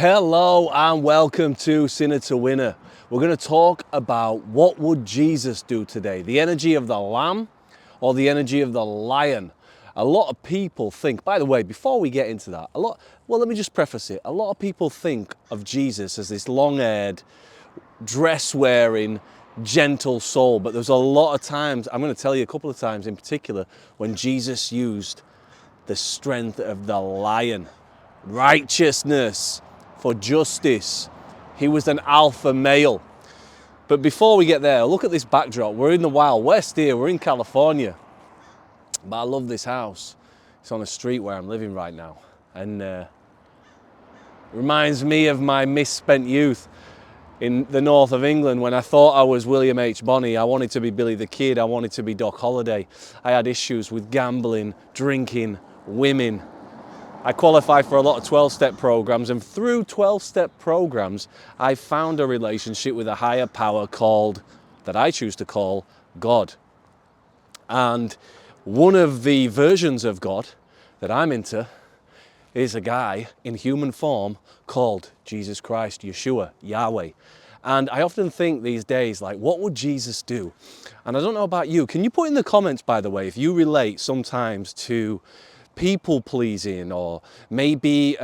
Hello and welcome to Sinner to Winner. We're going to talk about what would Jesus do today? The energy of the lamb or the energy of the lion? A lot of people think, by the way, before we get into that, let me just preface it. A lot of people think of Jesus as this long-haired, dress-wearing, gentle soul, but there's a lot of times, I'm going to tell you a couple of times in particular, when Jesus used the strength of the lion, righteousness, for justice. He was an alpha male. But before we get there, look at this backdrop. We're in the Wild West here. We're in California. But I love this house. It's on a street where I'm living right now. And it reminds me of my misspent youth in the north of England when I thought I was William H. Bonney. I wanted to be Billy the Kid. I wanted to be Doc Holliday. I had issues with gambling, drinking, women. I qualified for a lot of 12-step programs, and through 12-step programs, I found a relationship with a higher power that I choose to call God. And one of the versions of God that I'm into is a guy in human form called Jesus Christ, Yeshua, Yahweh. And I often think these days, like, what would Jesus do? And I don't know about you. Can you put in the comments, by the way, if you relate sometimes to people pleasing, or maybe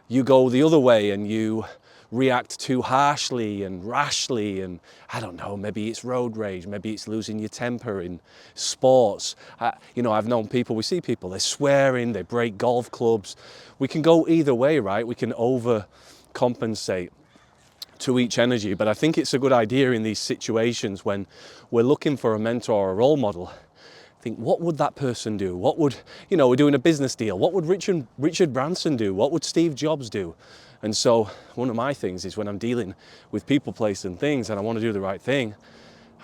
you go the other way and you react too harshly and rashly, and I don't know, maybe it's road rage, maybe it's losing your temper in sports. I've known people, we see people, they're swearing, they break golf clubs. We can go either way, right? We can overcompensate to each energy, but I think it's a good idea in these situations when we're looking for a mentor or a role model. Think, what would that person do? What would, we're doing a business deal. What would Richard Branson do? What would Steve Jobs do? And so one of my things is when I'm dealing with people, place and things and I want to do the right thing,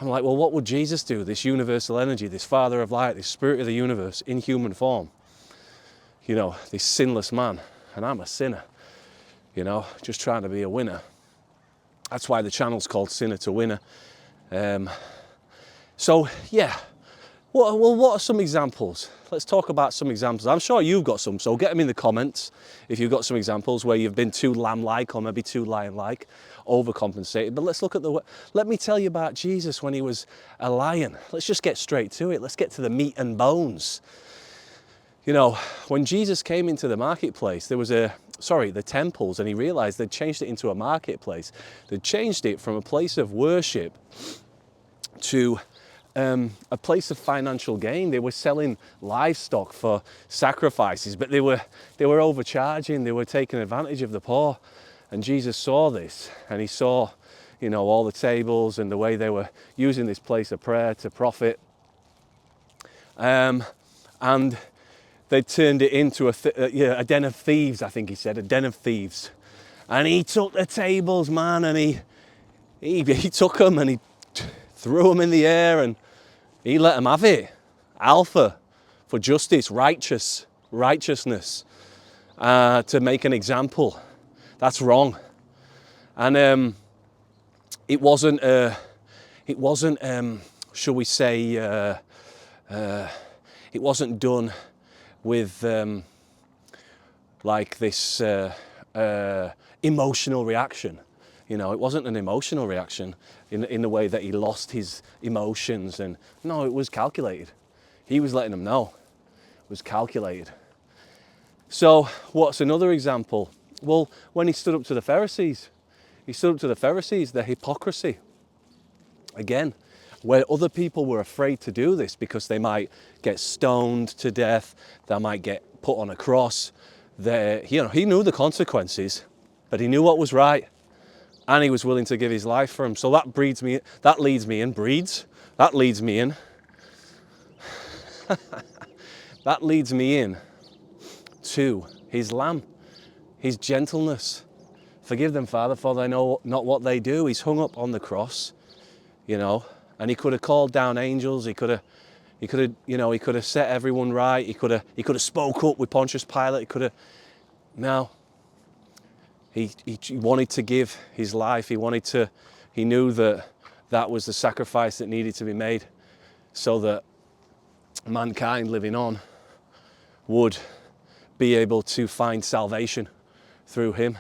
I'm like, well, what would Jesus do? This universal energy, this Father of light, this Spirit of the universe in human form. This sinless man. And I'm a sinner, just trying to be a winner. That's why the channel's called Sinner to Winner. Well, what are some examples? Let's talk about some examples. I'm sure you've got some, so get them in the comments if you've got some examples where you've been too lamb-like or maybe too lion-like, overcompensated. But let me tell you about Jesus when he was a lion. Let's just get straight to it. Let's get to the meat and bones. When Jesus came into the marketplace, the temples, and he realized they'd changed it into a marketplace. They'd changed it from a place of worship to a place of financial gain. They were selling livestock for sacrifices, but they were overcharging. They were taking advantage of the poor. And Jesus saw this, and he saw, all the tables and the way they were using this place of prayer to profit. And they turned it into a den of thieves, I think he said, a den of thieves. And he took the tables, man, and he took them and he threw them in the air and he let them have it. Alpha for justice, righteousness, to make an example. That's wrong. And it wasn't, shall we say, it wasn't done with like this emotional reaction. It wasn't an emotional reaction in the way that he lost his emotions. And no, it was calculated. He was letting them know. It was calculated. So what's another example? Well, when he stood up to the Pharisees, their hypocrisy. Again, where other people were afraid to do this because they might get stoned to death, they might get put on a cross. He knew the consequences, but he knew what was right. And he was willing to give his life for him. So that leads me in to his lamb, his gentleness. Forgive them, Father, for they know not what they do. He's hung up on the cross, and he could have called down angels. He could have set everyone right. He could have spoke up with Pontius Pilate. No. He wanted to give his life. He knew that was the sacrifice that needed to be made so that mankind living on would be able to find salvation through him.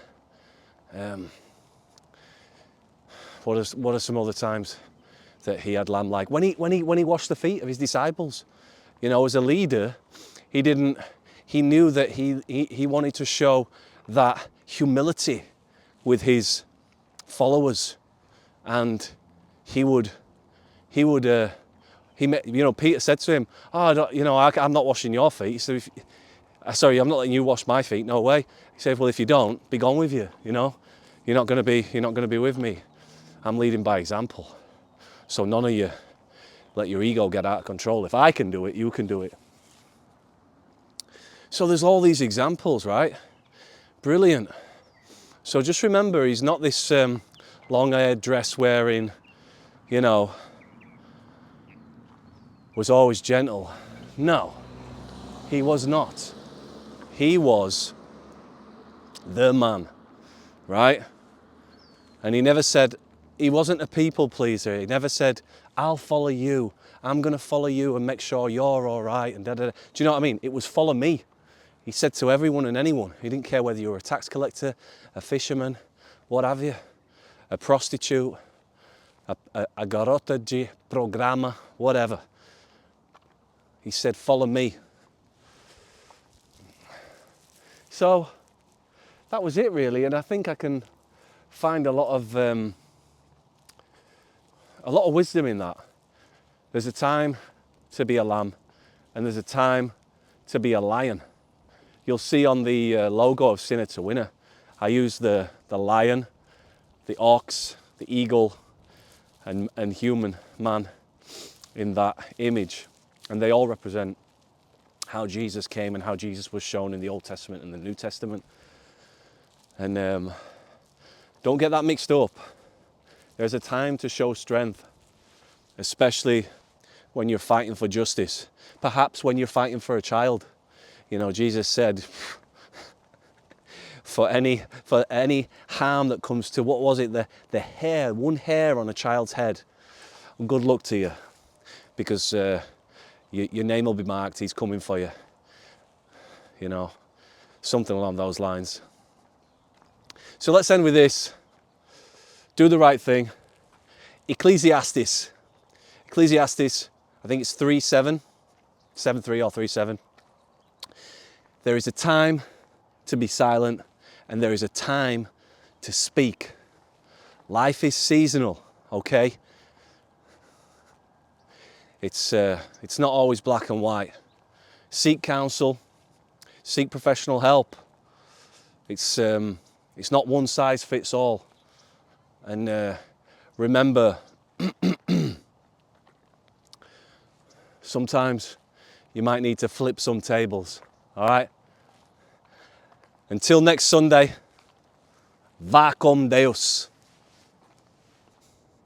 What are some other times that he had lamb like? When he washed the feet of his disciples. You know, as a leader, he knew that he wanted to show that humility with his followers, and Peter said to him, I'm not washing your feet. He said, sorry, I'm not letting you wash my feet. No way. He said, well, if you don't, be gone with you. You know, you're not going to be with me. I'm leading by example. So none of you let your ego get out of control. If I can do it, you can do it. So there's all these examples, right? Brilliant. So just remember, he's not this long-haired, dress-wearing, was always gentle. No, he was not. He was the man, right? And he never said, he wasn't a people pleaser. He never said, I'll follow you. I'm going to follow you and make sure you're all right. And da, da, da. Do you know what I mean? It was follow me. He said to everyone and anyone. He didn't care whether you were a tax collector, a fisherman, what have you, a prostitute, a garota de programa, whatever. He said, follow me. So that was it really. And I think I can find a lot of wisdom in that. There's a time to be a lamb, and there's a time to be a lion. You'll see on the logo of Sinner to Winner, I use the lion, the ox, the eagle, and human man in that image. And they all represent how Jesus came and how Jesus was shown in the Old Testament and the New Testament. And don't get that mixed up. There's a time to show strength, especially when you're fighting for justice. Perhaps when you're fighting for a child. You know, Jesus said, for any harm that comes to, what was it, the hair, one hair on a child's head, good luck to you, because your name will be marked, he's coming for you. You know, something along those lines. So let's end with this. Do the right thing. Ecclesiastes, I think it's 3:7, 7:3 or 3:7. There is a time to be silent, and there is a time to speak. Life is seasonal, okay? It's not always black and white. Seek counsel, seek professional help. It's not one size fits all. And remember, sometimes you might need to flip some tables, all right? Until next Sunday, va com Deus.